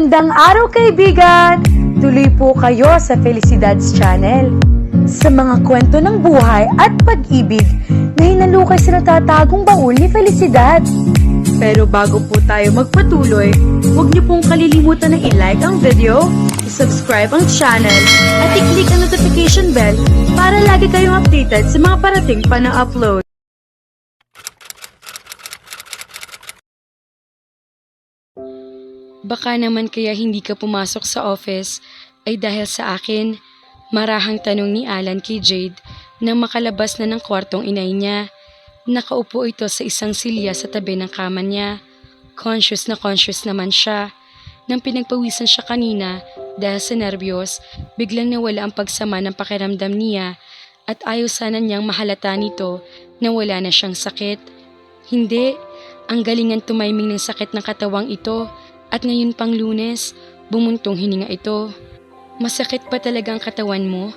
Magandang araw kaibigan! Tuloy po kayo sa Felicidad's Channel. Sa mga kwento ng buhay at pag-ibig na hinalukay sa natatagong baul ni Felicidad. Pero bago po tayo magpatuloy, huwag niyo pong kalilimutan na i-like ang video, i-subscribe ang channel, at i-click ang notification bell para lagi kayong updated sa mga parating pa na upload. Baka naman kaya hindi ka pumasok sa office ay dahil sa akin, marahang tanong ni Alan kay Jade nang makalabas na ng kwartong inay niya. Nakaupo ito sa isang silya sa tabi ng kama niya. Conscious naman siya. Nang pinagpawisan siya kanina dahil sa nerbiyos, biglang nawala ang pagsama ng pakiramdam niya at ayaw sana niyang mahalata nito na wala na siyang sakit. Hindi, ang galingan tumaiming ng sakit ng katawang ito. At ngayon pang Lunes, bumuntong hininga ito. Masakit pa talaga ang katawan mo?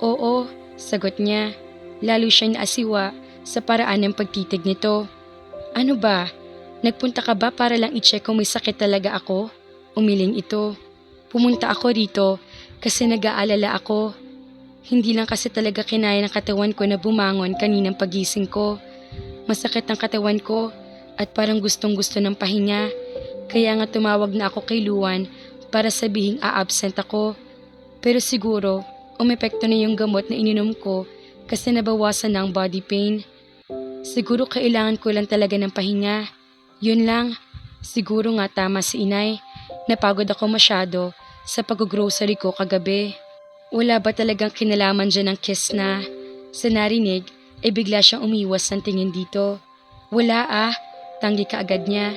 Oo, sagot niya. Lalo siya naasiwa sa paraan ng pagtitig nito. Ano ba? Nagpunta ka ba para lang i-check kung may sakit talaga ako? Umiling ito. Pumunta ako rito kasi nag-aalala ako. Hindi lang kasi talaga kinaya ng katawan ko na bumangon kaninang pagising ko. Masakit ang katawan ko at parang gustong-gusto ng pahinga. Kaya nga tumawag na ako kay Luan para sabihing a-absent ako. Pero siguro, umepekto na yung gamot na ininom ko kasi nabawasan na ang body pain. Siguro kailangan ko lang talaga ng pahinga. Yun lang. Siguro nga tama si inay. Napagod ako masyado sa pag-grocery ko kagabi. Wala ba talagang kinalaman dyan ng kiss na? Sa narinig, ay bigla siyang umiwas ng tingin dito. Wala tanggi ka agad niya.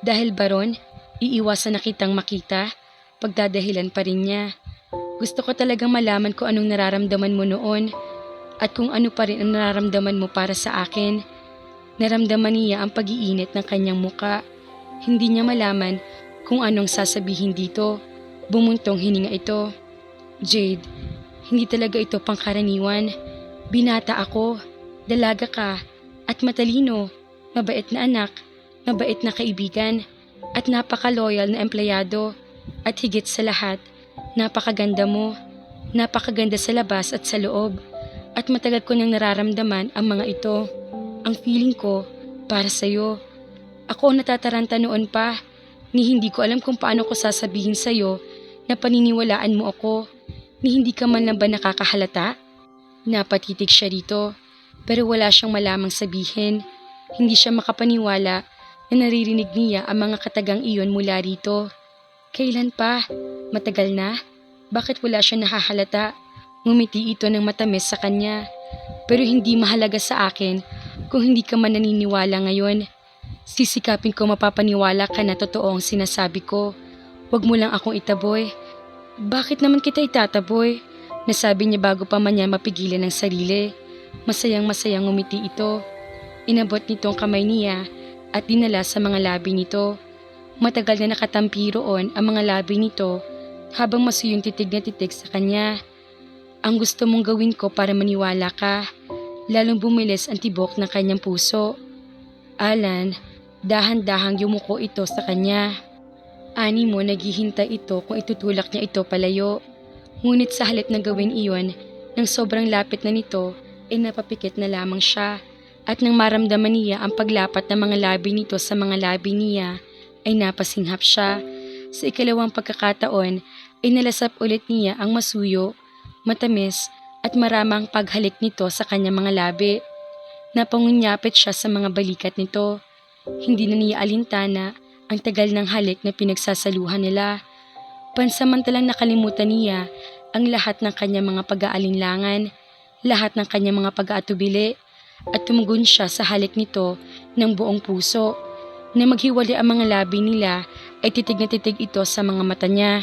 Dahil baron, iiwasan na kitang makita, pagdadahilan pa rin niya. Gusto ko talagang malaman kung anong nararamdaman mo noon at kung ano pa rin ang nararamdaman mo para sa akin. Naramdaman niya ang pag-iinit ng kanyang muka. Hindi niya malaman kung anong sasabihin dito. Bumuntong hininga ito. Jade, hindi talaga ito pangkaraniwan. Binata ako, dalaga ka, at matalino, mabait na anak. Mabait na kaibigan at napaka-loyal na empleyado at higit sa lahat, napakaganda mo, napakaganda sa labas at sa loob at matagal ko nang nararamdaman ang mga ito. Ang feeling ko para sa'yo. Ako ang natataranta noon pa, ni hindi ko alam kung paano ko sasabihin sa'yo na paniniwalaan mo ako, ni hindi ka man lang ba nakakahalata? Napatitig siya rito pero wala siyang malamang sabihin. Hindi siya makapaniwala na naririnig niya ang mga katagang iyon mula rito. Kailan pa? Matagal na? Bakit wala siya nahahalata? Ngumiti ito ng matamis sa kanya. Pero hindi mahalaga sa akin kung hindi ka man naniniwala ngayon. Sisikapin ko mapapaniwala ka na totoo ang sinasabi ko. Huwag mo lang akong itaboy. Bakit naman kita itataboy? Nasabi niya bago pa man niya mapigilan ang sarili. Masayang ngumiti ito. Inabot nito ang kamay niya at dinala sa mga labi nito. Matagal na nakatampi roon ang mga labi nito habang masuyong titig na titig sa kanya. Ang gusto mong gawin ko para maniwala ka, lalong bumilis ang tibok ng kanyang puso. Alan, dahan-dahang yumuko ito sa kanya. Ani mo naghihintay ito kung itutulak niya ito palayo. Ngunit sa halip na gawin iyon, nang sobrang lapit na nito, ay napapikit na lamang siya. At nang maramdaman niya ang paglapat ng mga labi nito sa mga labi niya, ay napasinghap siya. Sa ikalawang pagkakataon, ay nalasap ulit niya ang masuyo, matamis at maramang paghalik nito sa kanyang mga labi. Napangunyapit siya sa mga balikat nito. Hindi na niya alintana ang tagal ng halik na pinagsasaluhan nila. Pansamantalang nakalimutan niya ang lahat ng kanyang mga pag-aalinlangan, lahat ng kanyang mga pag-aatubili, at tumugon siya sa halik nito ng buong puso. Na maghiwalay ang mga labi nila ay titig na titig ito sa mga mata niya.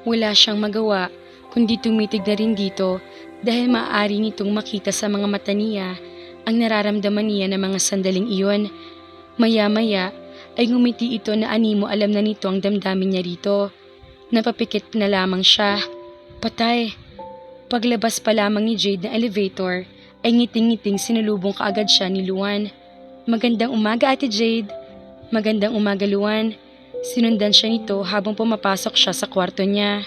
Wala siyang magawa kundi tumitig na rin dito dahil maaari nitong makita sa mga mata niya ang nararamdaman niya ng mga sandaling iyon. Maya-maya ay ngumiti ito na animo alam na nito ang damdamin niya rito. Napapikit na lamang siya. Patay. Paglabas pa lamang ni Jade ng elevator, ay ngiting-ngiting sinulubong kaagad siya ni Luan. Magandang umaga, Ate Jade. Magandang umaga, Luan. Sinundan siya nito habang pumapasok siya sa kwarto niya.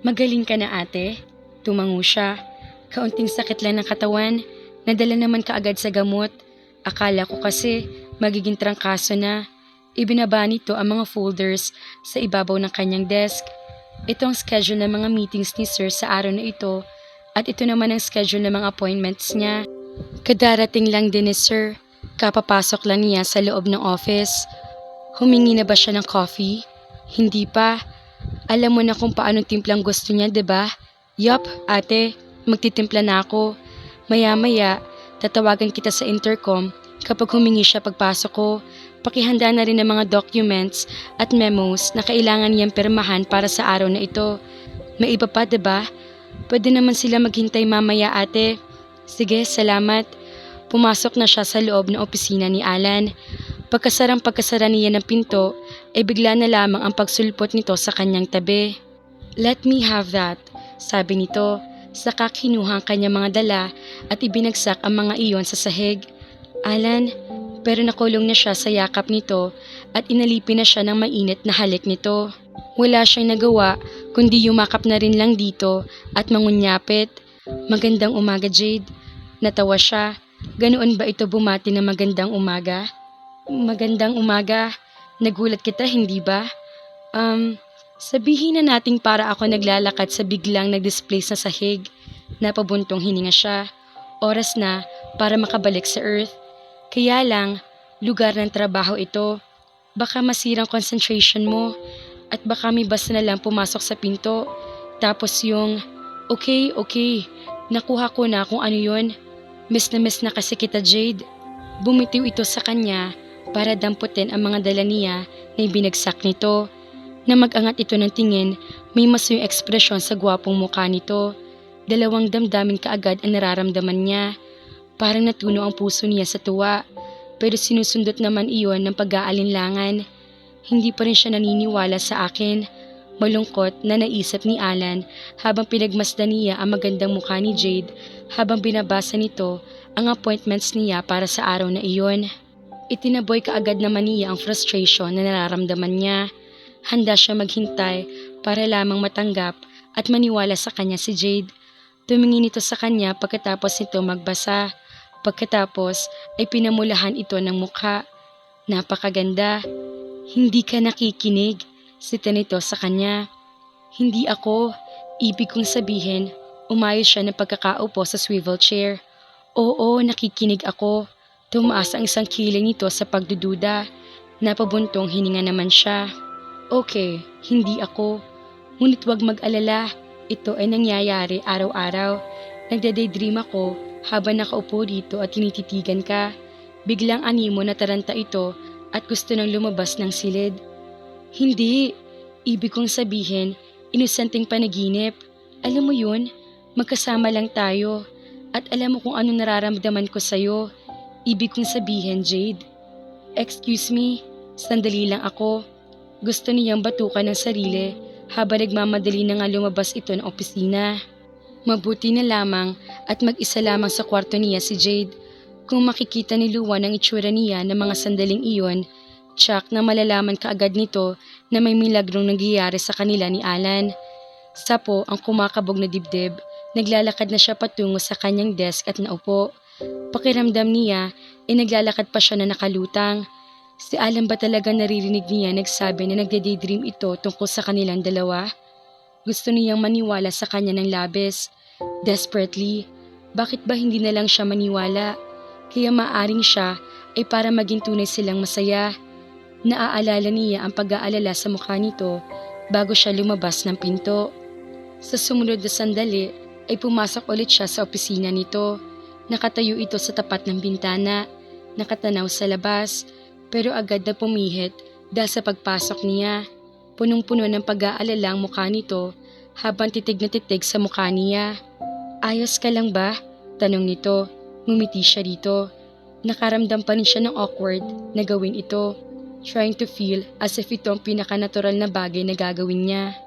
Magaling ka na ate? Tumango siya. Kaunting sakit lang ng katawan. Nadala naman kaagad sa gamot. Akala ko kasi magiging trangkaso na. Ibinaba nito ang mga folders sa ibabaw ng kanyang desk. Ito ang schedule ng mga meetings ni Sir sa araw na ito at ito naman ang schedule ng mga appointments niya. Kadarating lang din ni Sir. Kapapasok lang niya sa loob ng office. Humingi na ba siya ng coffee? Hindi pa. Alam mo na kung paano timplang gusto niya, 'di ba? Yup, ate. Magtitimpla na ako. Maya-maya, tatawagan kita sa intercom kapag humingi siya pagpasok ko. Pakihanda na rin ng mga documents at memos na kailangan niyang pirmahan para sa araw na ito. May iba pa, 'di ba? Pwede naman sila maghintay mamaya, ate. Sige, salamat. Pumasok na siya sa loob ng opisina ni Alan. Pagkasara niya ng pinto, ay bigla na lamang ang pagsulpot nito sa kanyang tabi. Let me have that, sabi nito. Saka kinuha ang kanyang mga dala at ibinagsak ang mga iyon sa sahig. Alan, pero nakulong na siya sa yakap nito at inalipin na siya ng mainit na halik nito. Wala siyang nagawa kundi yumakap na rin lang dito at mangunyapit. Magandang umaga, Jade. Natawa siya. Ganoon ba ito bumati ng magandang umaga? Magandang umaga. Nagulat kita, hindi ba? Sabihin na nating para ako naglalakad sa biglang nag-displace na sahig. Napabuntong hininga siya. Oras na para makabalik sa Earth. Kaya lang, lugar ng trabaho ito. Baka masirang concentration mo at baka may basta na lang pumasok sa pinto. Tapos yung, okay, nakuha ko na kung ano yun. Miss na kasi kita, Jade. Bumitiw ito sa kanya para damputin ang mga dala niya na ibinagsak nito. Na mag-angat ito ng tingin, may masuyong ekspresyon sa gwapong mukha nito. Dalawang damdamin kaagad ang nararamdaman niya. Parang natuno ang puso niya sa tuwa, pero sinusundot naman iyon ng pag-aalinlangan. Hindi pa rin siya naniniwala sa akin. Malungkot na naisip ni Alan habang pinagmasdan niya ang magandang mukha ni Jade habang binabasa nito ang appointments niya para sa araw na iyon. Itinaboy kaagad naman niya ang frustration na nararamdaman niya. Handa siya maghintay para lamang matanggap at maniwala sa kanya si Jade. Tumingin ito sa kanya pagkatapos nito magbasa. Pagkatapos ay pinamulahan ito ng mukha. Napakaganda. Hindi ka nakikinig, sita nito sa kanya. Hindi ako. Ibig kong sabihin, umayos siya ng pagkakaupo sa swivel chair. Oo, nakikinig ako. Tumaas ang isang kiling nito sa pagdududa. Napabuntong hininga naman siya. Okay, hindi ako. Ngunit wag mag-alala. Ito ay nangyayari araw-araw. Nagde-daydream ako habang nakaupo dito at tinititigan ka. Biglang animo na taranta ito at gusto nang lumabas ng silid. Hindi. Ibig kong sabihin, inosenteng panaginip. Alam mo yun, magkasama lang tayo. At alam mo kung ano nararamdaman ko sa'yo. Ibig kong sabihin, Jade. Excuse me, sandali lang ako. Gusto niyang batukan ng sarili habang nagmamadali na nga lumabas ito ng opisina. Mabuti na lamang at mag-isa lamang sa kwarto niya si Jade. Kung makikita ni Luan ang itsura niya ng mga sandaling iyon, tsak na malalaman kaagad nito na may milagrong nangyayari sa kanila ni Alan. Sapo ang kumakabog na dibdib, naglalakad na siya patungo sa kanyang desk at naupo. Pakiramdam niya ay naglalakad pa siya na nakalutang. Si Alan ba talaga naririnig niya nagsabi na nagde-daydream ito tungkol sa kanilang dalawa? Gusto niyang maniwala sa kanya ng labis. Desperately, bakit ba hindi na lang siya maniwala? Kaya maaring siya ay para maging tunay silang masaya. Naaalala niya ang pag-aalala sa mukha nito bago siya lumabas ng pinto. Sa sumunod na sandali ay pumasok ulit siya sa opisina nito. Nakatayo ito sa tapat ng bintana, nakatanaw sa labas. Pero agad na pumihit dahil sa pagpasok niya. Punong-puno ng pag-aalala ang mukha nito habang titig na titig sa mukha niya. Ayos ka lang ba? Tanong nito. Ngumiti siya dito. Nakaramdam pa rin siya ng awkward na gawin ito. Trying to feel as if ito ang pinaka-natural na bagay na gagawin niya.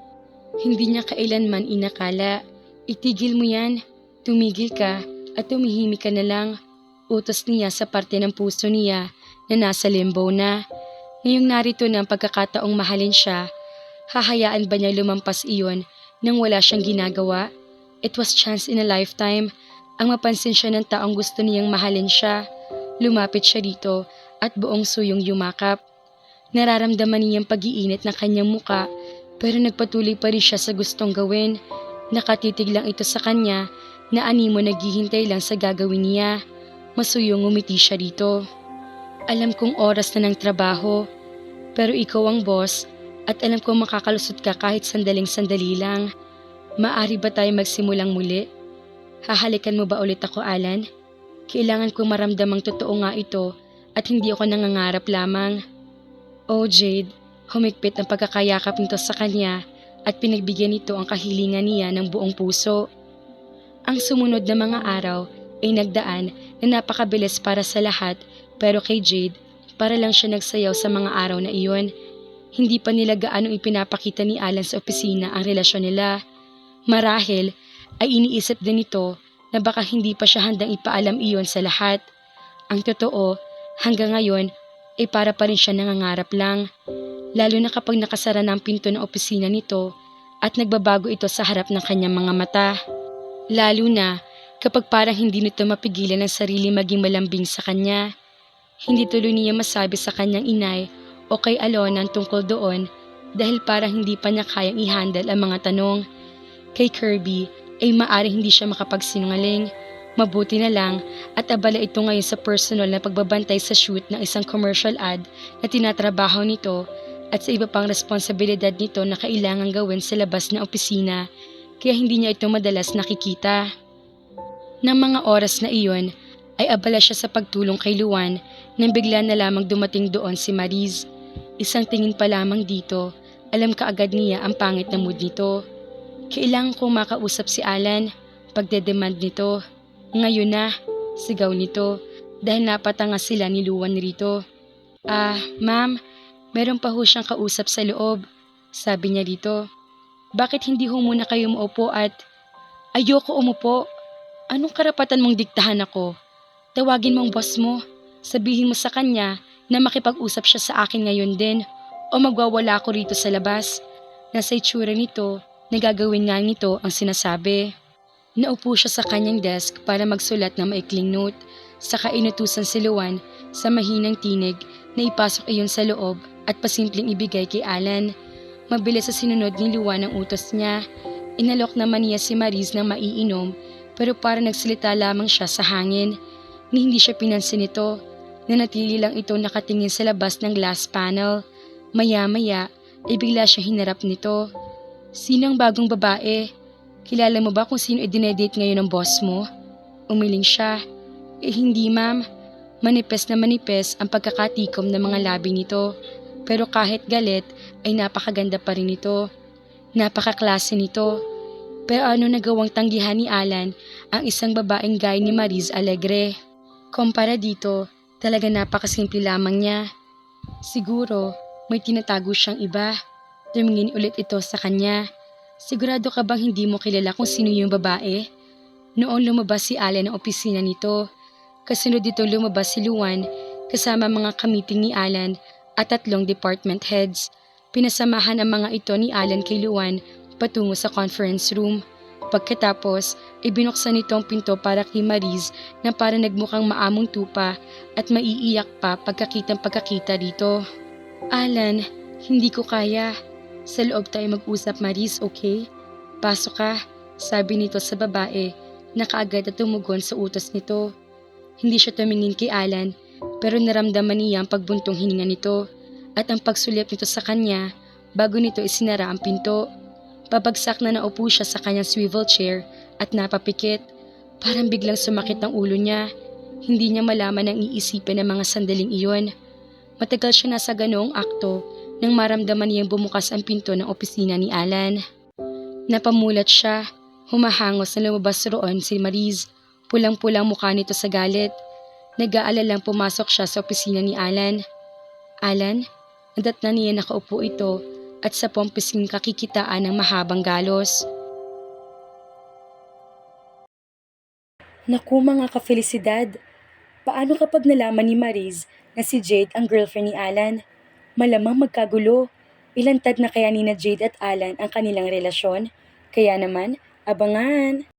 Hindi niya kailanman inakala. Itigil mo yan. Tumigil ka at tumihimik ka na lang. Utos niya sa parte ng puso niya na nasa limbo na. Ngayong narito na ang pagkakataong mahalin siya, hahayaan ba niya lumampas iyon nang wala siyang ginagawa? It was chance in a lifetime. Ang mapansin siya ng taong gusto niyang mahalin siya. Lumapit siya dito at buong suyong yumakap. Nararamdaman niyang pag-iinit ng kanyang muka pero nagpatuloy pa rin siya sa gustong gawin. Nakatitig lang ito sa kanya na animo naghihintay lang sa gagawin niya. Masuyong ngumiti siya dito. Alam kong oras na ng trabaho, pero ikaw ang boss at alam kong makakalusot ka kahit sandaling-sandali lang. Maari ba tayo magsimulang muli? Hahalikan mo ba ulit ako, Alan? Kailangan kong maramdamang totoo nga ito at hindi ako nangangarap lamang. Oh Jade, humigpit ang pagkakayakap nito sa kanya at pinagbigyan nito ang kahilingan niya ng buong puso. Ang sumunod na mga araw ay nagdaan na napakabilis para sa lahat pero kay Jade, para lang siya nagsayaw sa mga araw na iyon. Hindi pa nila gaanong ipinapakita ni Alan sa opisina ang relasyon nila. Marahil ay iniisip din nito na baka hindi pa siya handang ipaalam iyon sa lahat. Ang totoo, hanggang ngayon ay para pa rin siya nangangarap lang. Lalo na kapag nakasara na ang pinto ng opisina nito at nagbabago ito sa harap ng kanyang mga mata. Lalo na kapag parang hindi nito mapigilan ang sarili maging malambing sa kanya. Hindi tuloy niya masabi sa kanyang inay o kay Alona tungkol doon dahil parang hindi pa niya kayang i-handle ang mga tanong. Kay Kirby ay maaring hindi siya makapagsinungaling. Mabuti na lang at abala ito ngayon sa personal na pagbabantay sa shoot ng isang commercial ad na tinatrabaho nito at sa iba pang responsibilidad nito na kailangang gawin sa labas ng opisina kaya hindi niya ito madalas nakikita. Nang mga oras na iyon ay abala siya sa pagtulong kay Luan nang bigla na lamang dumating doon si Mariz. Isang tingin pa lamang dito, alam kaagad niya ang pangit na mood nito. Kailangan kong makausap si Alan, pagdedemand nito. Ngayon na, sigaw nito dahil napatanga sila ni Luan rito. Ma'am, meron pa ho siyang kausap sa loob, sabi niya rito. Bakit hindi ho muna kayo maupo at... Ayoko umupo. Anong karapatan mong diktahan ako? Tawagin mong boss mo. Sabihin mo sa kanya na makipag-usap siya sa akin ngayon din o magwawala ako rito sa labas. Nasa itsura nito, nagagawin nga nito ang sinasabi. Naupo siya sa kanyang desk para magsulat ng maikling note. Saka inutusan si Luan sa mahinang tinig na ipasok iyon sa loob at pasimpleng ibigay kay Alan. Mabilis sa sinunod ni Luan ang utos niya. Inalok naman niya si Mariz ng maiinom pero para nagsalita lamang siya sa hangin. Ni hindi siya pinansin nito. Nanatili lang ito nakatingin sa labas ng glass panel. Maya-maya ay bigla siya hinarap nito. Sino ang bagong babae? Kilala mo ba kung sino i-dinedate ngayon ng boss mo? Umiling siya. Hindi ma'am. Manipes na manipes ang pagkakatikom ng mga labi nito. Pero kahit galit ay napakaganda pa rin nito. Napakaklase nito. Pero ano nagawang tanggihan ni Alan ang isang babaeng gaya ni Mariz Alegre? Kumpara dito, talaga napakasimple lamang niya. Siguro, may tinatago siyang iba. Tumingin ulit ito sa kanya. Sigurado ka bang hindi mo kilala kung sino yung babae? Noong lumabas si Alan ng opisina nito, kasunod dito lumabas si Luan kasama mga kamiting ni Alan at 3 department heads. Pinasamahan ang mga ito ni Alan kay Luan patungo sa conference room. Pagkatapos, ibinuksan nito ang pinto para kay Mariz na para nagmukhang maamong tupa at maiiyak pa pagkakita dito. Alan, hindi ko kaya. Sa loob tayo mag-usap, Mariz, okay? Pasok ka, sabi nito sa babae na kaagad at tumugon sa utos nito. Hindi siya tumingin kay Alan pero naramdaman niya ang pagbuntong hininga nito at ang pagsulyap nito sa kanya bago nito isinara ang pinto. Pabagsak na naupo siya sa kanyang swivel chair at napapikit. Parang biglang sumakit ang ulo niya. Hindi niya malaman ang iisipin ng mga sandaling iyon. Matagal siya nasa ganoong akto nang maramdaman niyang bumukas ang pinto ng opisina ni Alan. Napamulat siya. Humahangos na lumabas roon si Mariz. Pulang-pulang mukha nito sa galit. Nag-aalalang pumasok siya sa opisina ni Alan. Alan, nadatnan niya nakaupo ito at sa pompising kakikitaan ng mahabang galos. Naku mga ka-felisidad, paano kapag nalaman ni Mariz na si Jade ang girlfriend ni Alan? Malamang magkagulo. Ilantad na kaya nina Jade at Alan ang kanilang relasyon? Kaya naman, abangan!